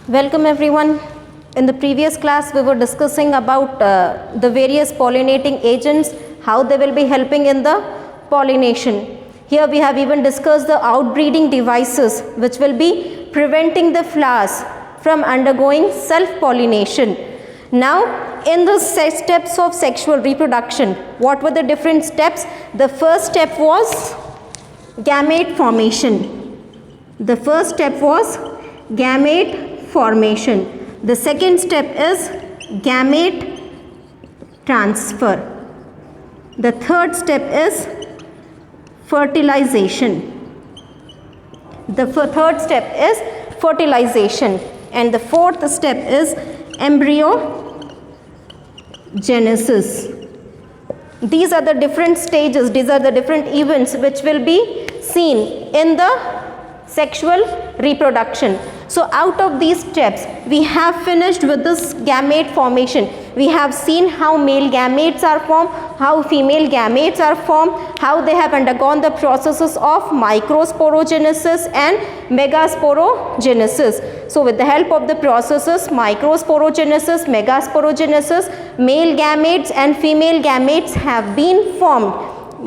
Welcome everyone. In the previous class we were discussing about the various pollinating agents, how they will be helping in the pollination. Here we have even discussed the outbreeding devices which will be preventing the flowers from undergoing self-pollination. Now in the steps of sexual reproduction, what were the different steps? The first step was gamete formation. The first step was gamete formation. The second step is gamete transfer. The third step is fertilization. The third step is fertilization. And the fourth step is embryogenesis. These are the different stages, these are the different events which will be seen in the sexual reproduction. So out of these steps, we have finished with this gamete formation. We have seen how male gametes are formed, how female gametes are formed, how they have undergone the processes of microsporogenesis and megasporogenesis. So with the help of the processes microsporogenesis, megasporogenesis, male gametes and female gametes have been formed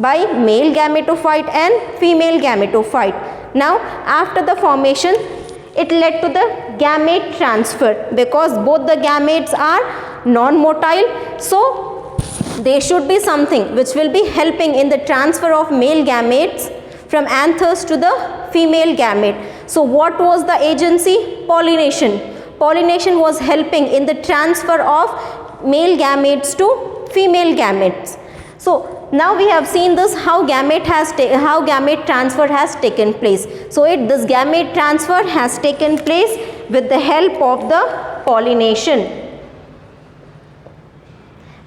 by male gametophyte and female gametophyte. Now after the formation, it led to the gamete transfer because both the gametes are non-motile. So there should be something which will be helping in the transfer of male gametes from anthers to the female gamete. So what was the agency? Pollination. Pollination was helping in the transfer of male gametes to female gametes. So now we have seen this how gamete transfer has taken place. So this gamete transfer has taken place with the help of the pollination.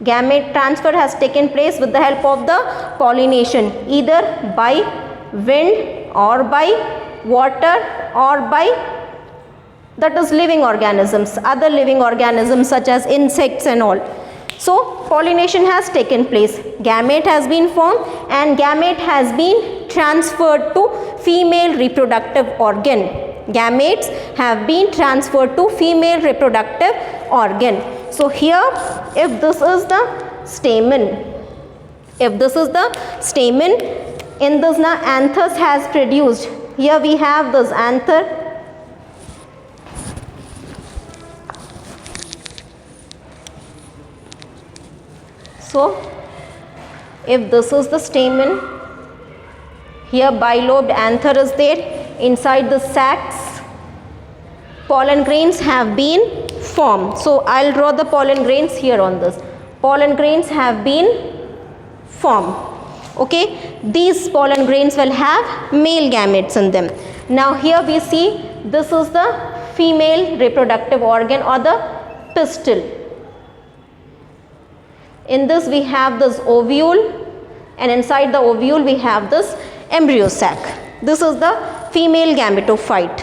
Gamete transfer has taken place with the help of the pollination, either by wind or by water or by that is living organisms, other living organisms such as insects and all. So pollination has taken place, gamete has been formed and gamete has been transferred to female reproductive organ. Gametes have been transferred to female reproductive organ. So here if this is the stamen, in this now anthers has produced. Here we have this anther. So if this is the stamen, here bilobed anther is there. Inside the sacs, pollen grains have been formed. So I'll draw the pollen grains here on this. Pollen grains have been formed. Okay, these pollen grains will have male gametes in them. Now here we see this is the female reproductive organ or the pistil. In this we have this ovule and inside the ovule we have this embryo sac. This is the female gametophyte.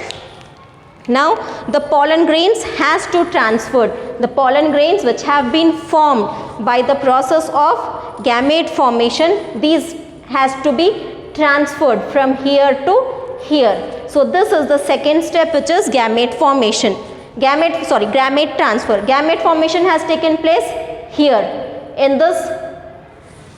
Now the pollen grains has to transfer. The pollen grains which have been formed by the process of gamete formation, these has to be transferred from here to here. So this is the second step, which is gamete formation. Gamete transfer. Gamete formation has taken place here. In this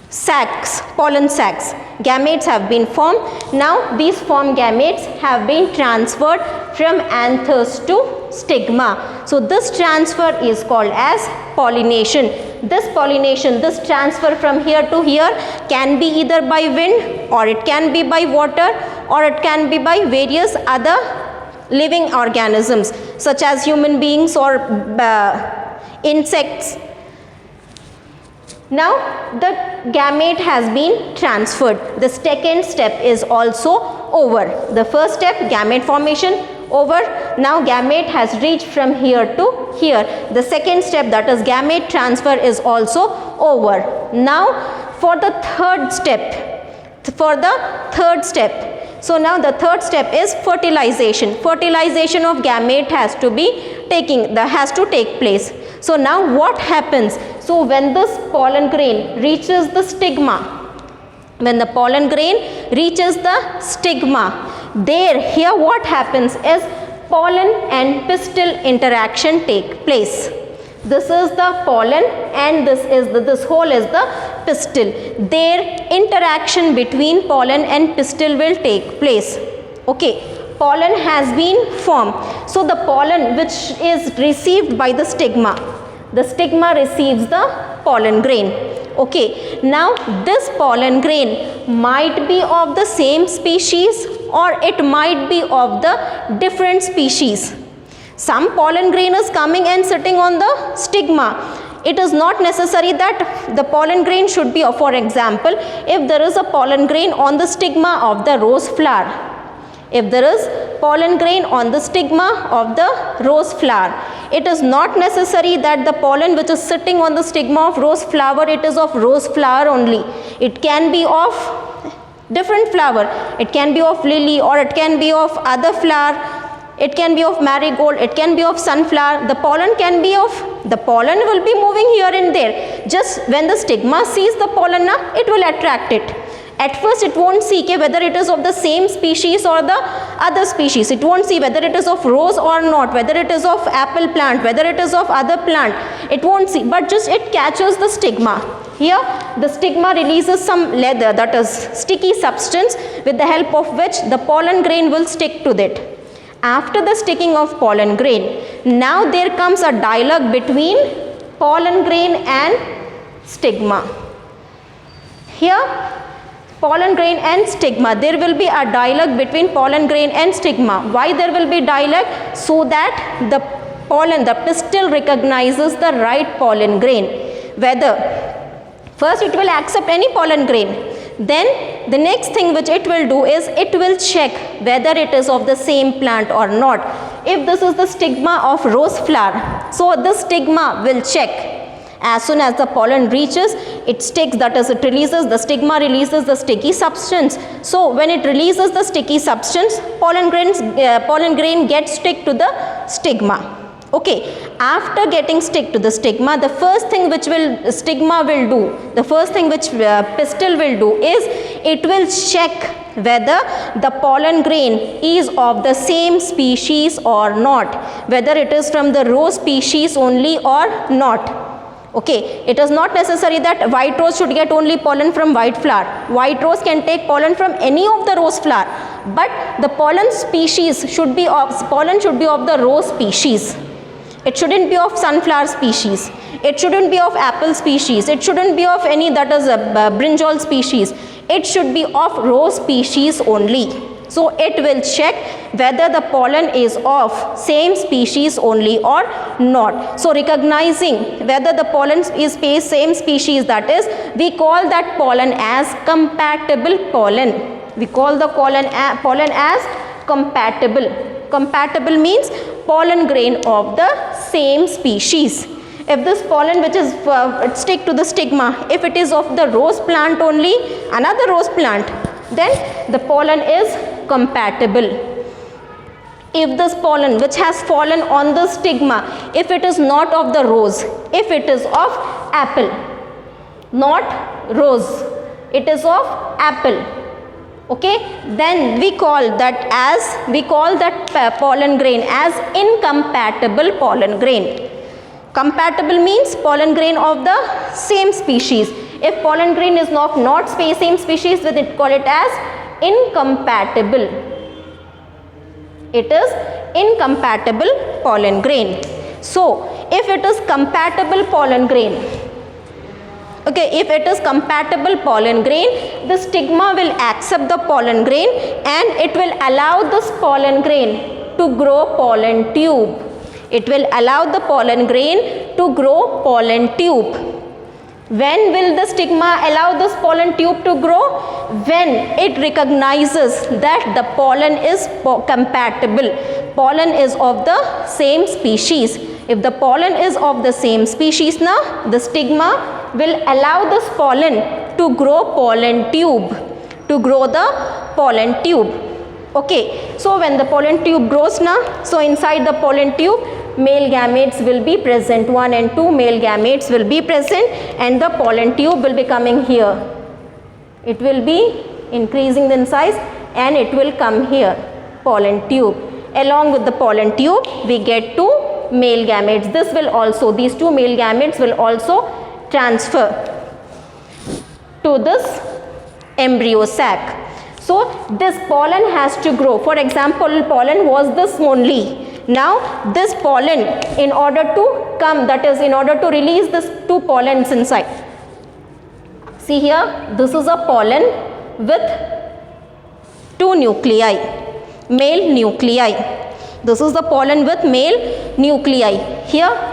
sacs, pollen sacs, gametes have been formed. Now these formed gametes have been transferred from anthers to stigma. So this transfer is called as pollination. This pollination, this transfer from here to here can be either by wind or it can be by water or it can be by various other living organisms such as human beings or insects. Now the gamete has been transferred. The second step is also over. The first step, gamete formation, over. Now gamete has reached from here to here. The second step, that is gamete transfer, is also over. Now for the third step, so now the third step is fertilization. Fertilization of gamete has to take place. So now what happens? So when this pollen grain reaches the stigma, here what happens is pollen and pistil interaction take place. This is the pollen and this whole is the pistil. Their interaction between pollen and pistil will take place. Okay, pollen has been formed. So the pollen which is received by the stigma receives the pollen grain. Okay, now this pollen grain might be of the same species or it might be of the different species. Some pollen grain is coming and sitting on the stigma. It is not necessary that the pollen grain should be, for example, if there is a pollen grain on the stigma of the rose flower. If there is pollen grain on the stigma of the rose flower, it is not necessary that the pollen which is sitting on the stigma of rose flower, it is of rose flower only. It can be of different flower. It can be of lily or it can be of other flower. It can be of marigold, it can be of sunflower. The pollen will be moving here and there. Just when the stigma sees the pollen, it will attract it. At first it won't see whether it is of the same species or the other species. It won't see whether it is of rose or not, whether it is of apple plant, whether it is of other plant. It won't see, but just it catches the stigma. Here the stigma releases some leather, that is sticky substance, with the help of which the pollen grain will stick to it. After the sticking of pollen grain, now there comes a dialogue between pollen grain and stigma. Here, pollen grain and stigma, there will be a dialogue between pollen grain and stigma. Why there will be dialogue? So that the pistil recognizes the right pollen grain. Whether first it will accept any pollen grain. Then the next thing which it will do is it will check whether it is of the same plant or not. If this is the stigma of rose flower, so the stigma will check. As soon as the pollen reaches, it sticks, that is it releases, the stigma releases the sticky substance. So when it releases the sticky substance, pollen grain gets stick to the stigma. Okay, after getting stick to the stigma, the first thing which stigma will do, the first thing which pistil will do is it will check whether the pollen grain is of the same species or not, whether it is from the rose species only or not. Okay, it is not necessary that white rose should get only pollen from white flower. White rose can take pollen from any of the rose flower, but the pollen should be of the rose species. It shouldn't be of sunflower species. It shouldn't be of apple species. It shouldn't be of any that is a brinjal species. It should be of rose species only. So it will check whether the pollen is of same species only or not. So recognizing whether the pollen is same species, that is, we call that pollen as compatible pollen. We call the pollen as compatible. Compatible means pollen grain of the same species. If this pollen which is stick to the stigma, if it is of the rose plant only, another rose plant, then the pollen is compatible. If this pollen which has fallen on the stigma, if it is not of the rose, if it is of apple, not rose, it is of apple. Okay, then we call that pollen grain as incompatible pollen grain. Compatible means pollen grain of the same species. If pollen grain is not same species, then it call it as incompatible. It is incompatible pollen grain. So if it is compatible pollen grain, okay, if it is compatible pollen grain, the stigma will accept the pollen grain and it will allow this pollen grain to grow pollen tube. It will allow the pollen grain to grow pollen tube. When will the stigma allow this pollen tube to grow? When it recognizes that the pollen is compatible. Pollen is of the same species. If the pollen is of the same species, now the stigma will allow this pollen to grow pollen tube, to grow the pollen tube. Okay, so when the pollen tube grows now, so inside the pollen tube, male gametes will be present, 1 and 2 male gametes will be present, and the pollen tube will be coming here. It will be increasing in size and it will come here, pollen tube. along with the pollen tube we get two male gametes. This will also, these two male gametes will also transfer to this embryo sac. So this pollen has to grow. For example, pollen was this only. Now this pollen, in order to come, that is in order to release this two pollens inside. See here, this is a pollen with two nuclei, male nuclei. This is the pollen with male nuclei. Here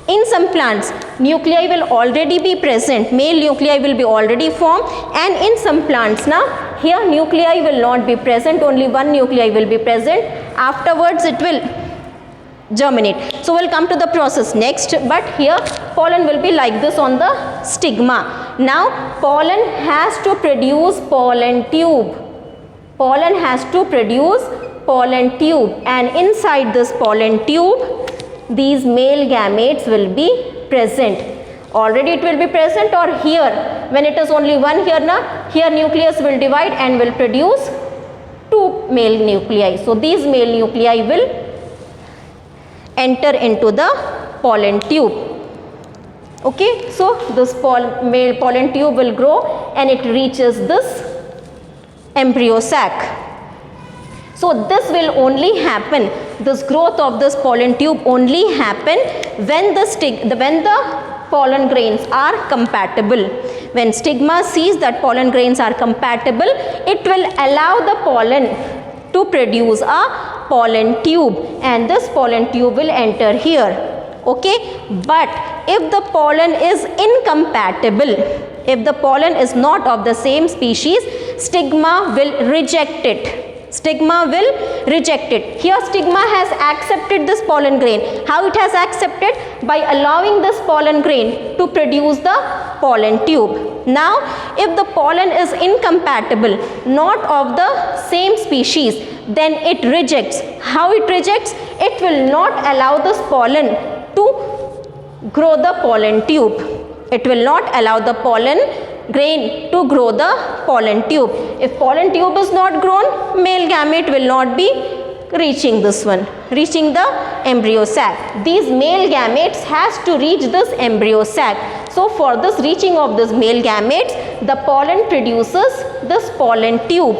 in some plants, nuclei will already be present, male nuclei will be already formed, and in some plants now, here nuclei will not be present, only one nuclei will be present. Afterwards it will germinate. So we'll come to the process next, but here pollen will be like this on the stigma. Now pollen has to produce pollen tube. Pollen has to produce pollen tube, and inside this pollen tube these male gametes will be present. Already it will be present, or here when it is only one here now, here nucleus will divide and will produce two male nuclei. So these male nuclei will enter into the pollen tube. Okay, so this male pollen tube will grow and it reaches this embryo sac. So this will only happen, this growth of this pollen tube only happen when the pollen grains are compatible. When stigma sees that pollen grains are compatible, it will allow the pollen to produce a pollen tube, and this pollen tube will enter here. Okay, but if the pollen is incompatible, if the pollen is not of the same species, stigma will reject it. Stigma will reject it. Here stigma has accepted this pollen grain. How it has accepted? By allowing this pollen grain to produce the pollen tube. Now if the pollen is incompatible, not of the same species, then it rejects. How it rejects? It will not allow this pollen to grow the pollen tube. It will not allow the pollen grain to grow the pollen tube. If pollen tube is not grown, male gamete will not be reaching this one, reaching the embryo sac. These male gametes has to reach this embryo sac. So for this reaching of this male gametes, the pollen produces this pollen tube.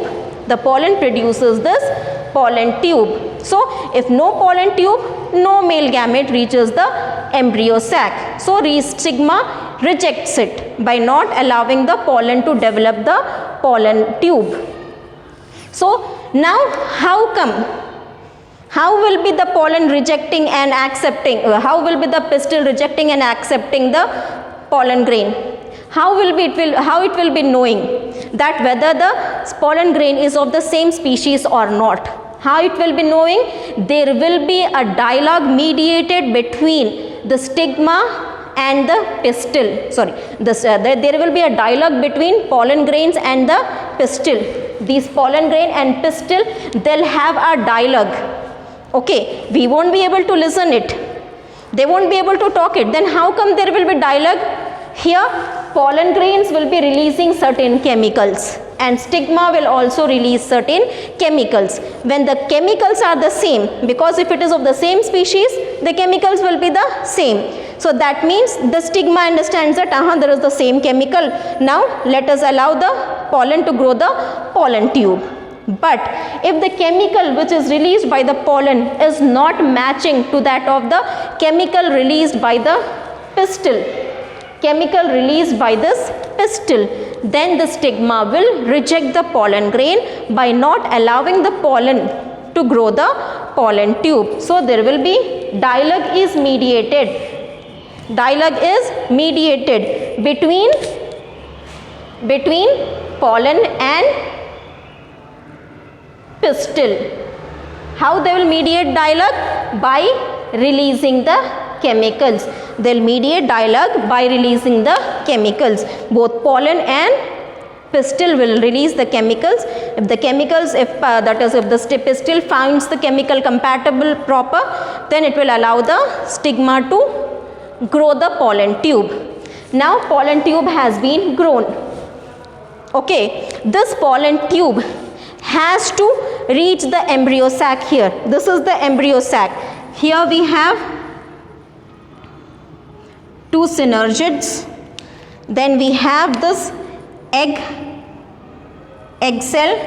The pollen produces this pollen tube. So if no pollen tube, no male gamete reaches the embryo sac. So stigma rejects it by not allowing the pollen to develop the pollen tube. So now how come? How will be the pollen rejecting and accepting? How will be the pistil rejecting and accepting the pollen grain? How it will be knowing that whether the pollen grain is of the same species or not? How it will be knowing? There will be a dialogue mediated between the stigma and the pistil. There will be a dialogue between pollen grains and the pistil. These pollen grain and pistil, they'll have a dialogue. Okay, we won't be able to listen it. They won't be able to talk it. Then how come there will be dialogue? Here pollen grains will be releasing certain chemicals and stigma will also release certain chemicals. When the chemicals are the same, because if it is of the same species, the chemicals will be the same. So that means the stigma understands that there is the same chemical. Now let us allow the pollen to grow the pollen tube. But if the chemical which is released by the pollen is not matching to that of the chemical released by the pistil, then the stigma will reject the pollen grain by not allowing the pollen to grow the pollen tube. So there will be dialogue is mediated. Dialogue is mediated between pollen and pistil. How they will mediate dialogue? By releasing the chemicals. They will mediate dialogue by releasing the chemicals. Both pollen and pistil will release the chemicals. If the chemicals, if the pistil finds the chemical compatible proper, then it will allow the stigma to grow the pollen tube. Now pollen tube has been grown. Okay, this pollen tube has to reach the embryo sac here. This is the embryo sac. Here we have two synergids. Then we have this egg cell.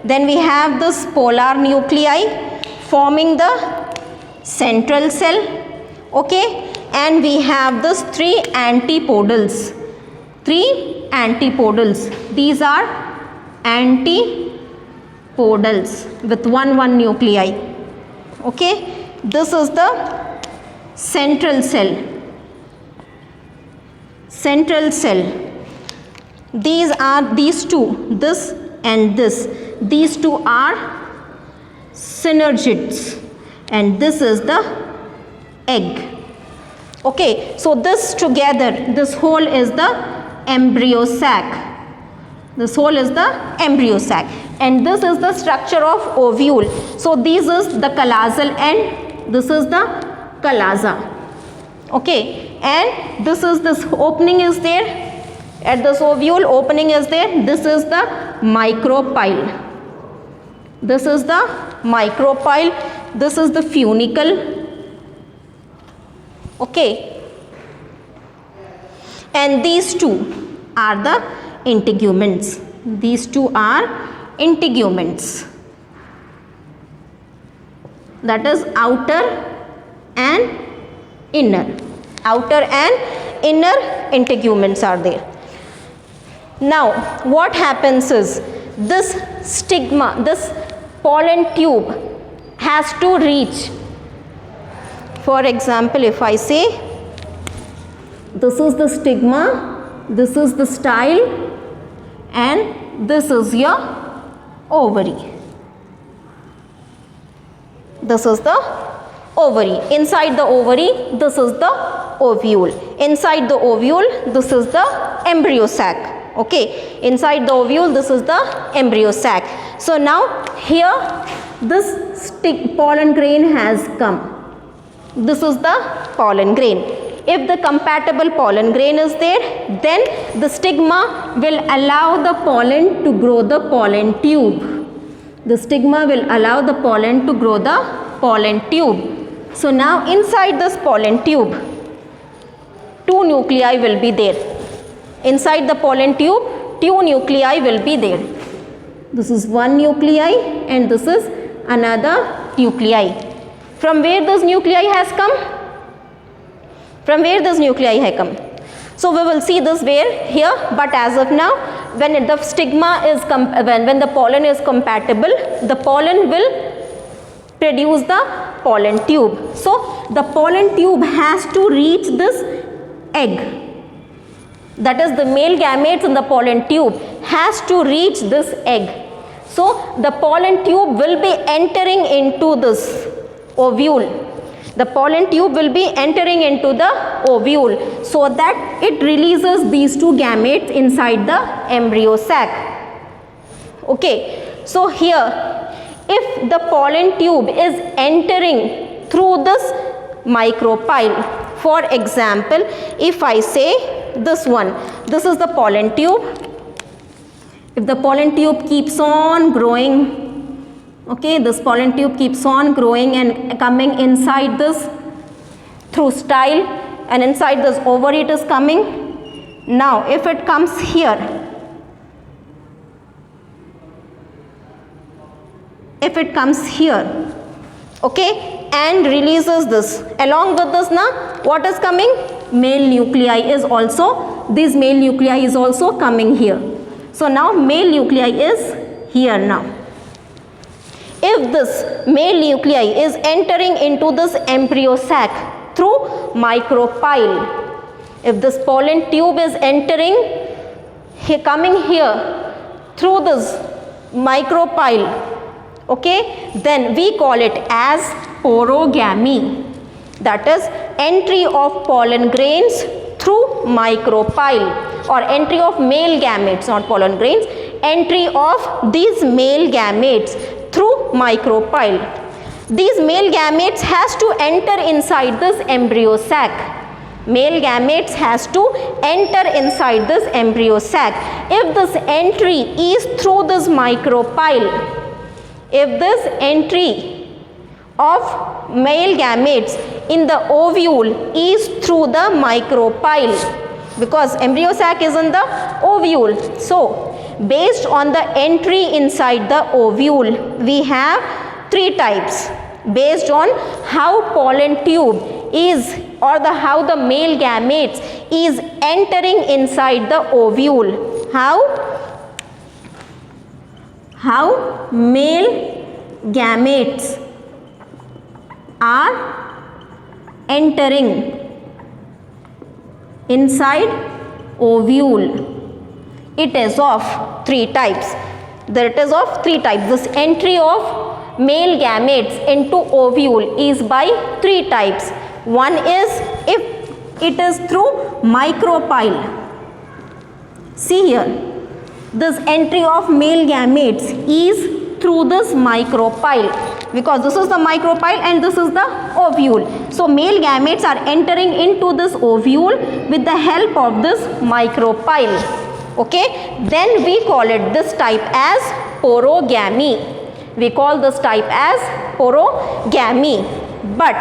Then we have this polar nuclei forming the central cell. Okay, and we have this three antipodals. These are antipodals with one nuclei. Okay, this is the central cell. These are these two, this and this. These two are synergids, and this is the egg. Okay, so this together, this whole is the embryo sac. This whole is the embryo sac, and this is the structure of ovule. So this is the callosal end, this is the chalaza. Okay, and this opening is there. At this ovule, opening is there. This is the micropyle. This is the funicle. Okay, and these two are the integuments. That is outer and inner. Integuments are there. Now what happens is, this stigma, this pollen tube has to reach. For example, if I say this is the stigma, this is the style, and this is your ovary. This is the ovary. Inside the ovary, this is the ovule. Inside the ovule, this is the embryo sac. Okay, inside the ovule, this is the embryo sac. So now here this pollen grain has come. This is the pollen grain. If the compatible pollen grain is there, then the stigma will allow the pollen to grow the pollen tube. The stigma will allow the pollen to grow the pollen tube. So now inside this pollen tube, two nuclei will be there. Inside the pollen tube, two nuclei will be there. This is one nuclei and this is another nuclei. From where this nuclei has come? So we will see this here, but as of now, when the stigma is when the pollen is compatible, the pollen will produce the pollen tube. So the pollen tube has to reach this egg. That is, the male gametes in the pollen tube has to reach this egg. So the pollen tube will be entering into this ovule. The pollen tube will be entering into the ovule so that it releases these two gametes inside the embryo sac. Okay, so here if the pollen tube is entering through this micropyle, for example, if I say this one, this is the pollen tube. If the pollen tube keeps on growing, okay, this pollen tube keeps on growing and coming inside this through style, and inside this ovary it is coming. Now if it comes here, okay, and releases this, along with this now what is coming? Male nuclei is also, this male nuclei is also coming here. So now male nuclei is here now. If this male nuclei is entering into this embryo sac through micropyle, if this pollen tube is entering, coming here through this micropyle, okay, then we call it as porogamy. That is entry of pollen grains through micropyle, or entry of male gametes, not pollen grains, entry of these male gametes through micropyle. These male gametes has to enter inside this embryo sac. Male gametes has to enter inside this embryo sac. If this entry is through this micropyle, if this entry of male gametes in the ovule is through the micropyle, because embryo sac is in the ovule. So based on the entry inside the ovule, we have three types based on how pollen tube is, or how the male gametes is entering inside the ovule. How male gametes are entering inside ovule. It is of three types. This entry of male gametes into ovule is by three types. One is if it is through micropyle. See here, this entry of male gametes is through this micropyle, because this is the micropyle and this is the ovule. So male gametes are entering into this ovule with the help of this micropyle. Okay, then we call it this type as porogamy. We call this type as porogamy. But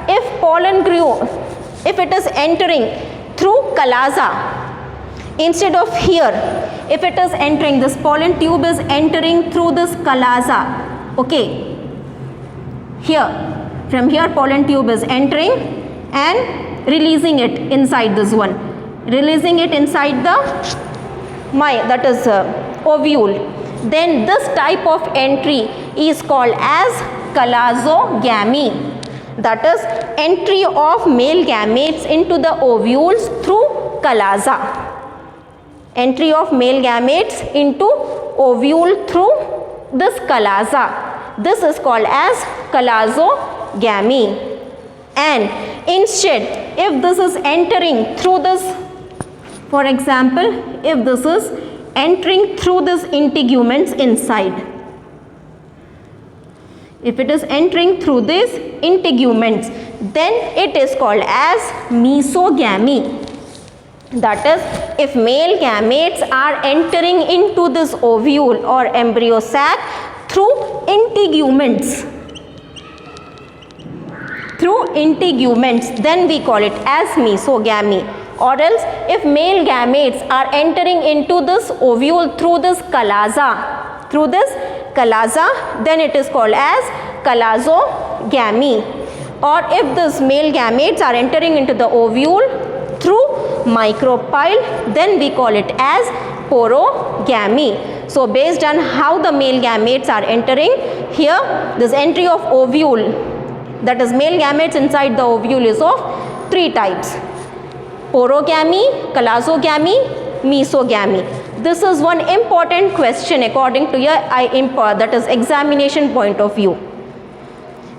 if if it is entering through chalaza, instead of here, if it is entering, this pollen tube is entering through this chalaza. Okay, here, from here pollen tube is entering and releasing it inside this one, releasing it inside the ovule. Then this type of entry is called as chalazogamy. That is entry of male gametes into the ovules through chalaza. Entry of male gametes into ovule through this chalaza. This is called as chalazogamy. And instead, if this is entering through this, for example, if this is entering through this integuments inside, if it is entering through these integuments, then it is called as mesogamy. That is, if male gametes are entering into this ovule or embryo sac through integuments, then we call it as mesogamy. Or else, if male gametes are entering into this ovule through this chalaza, then it is called as chalazogamy. Or if this male gametes are entering into the ovule through micropyle, then we call it as porogamy. So based on how the male gametes are entering, here this entry of ovule, that is male gametes inside the ovule, is of three types: porogamy, chalazogamy, mesogamy. This is one important question according to your that is examination point of view.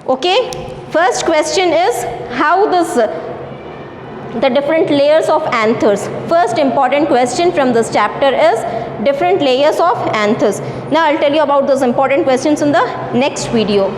Okay, first question is how the different layers of anthers. First important question from this chapter is different layers of anthers. Now I'll tell you about those important questions in the next video.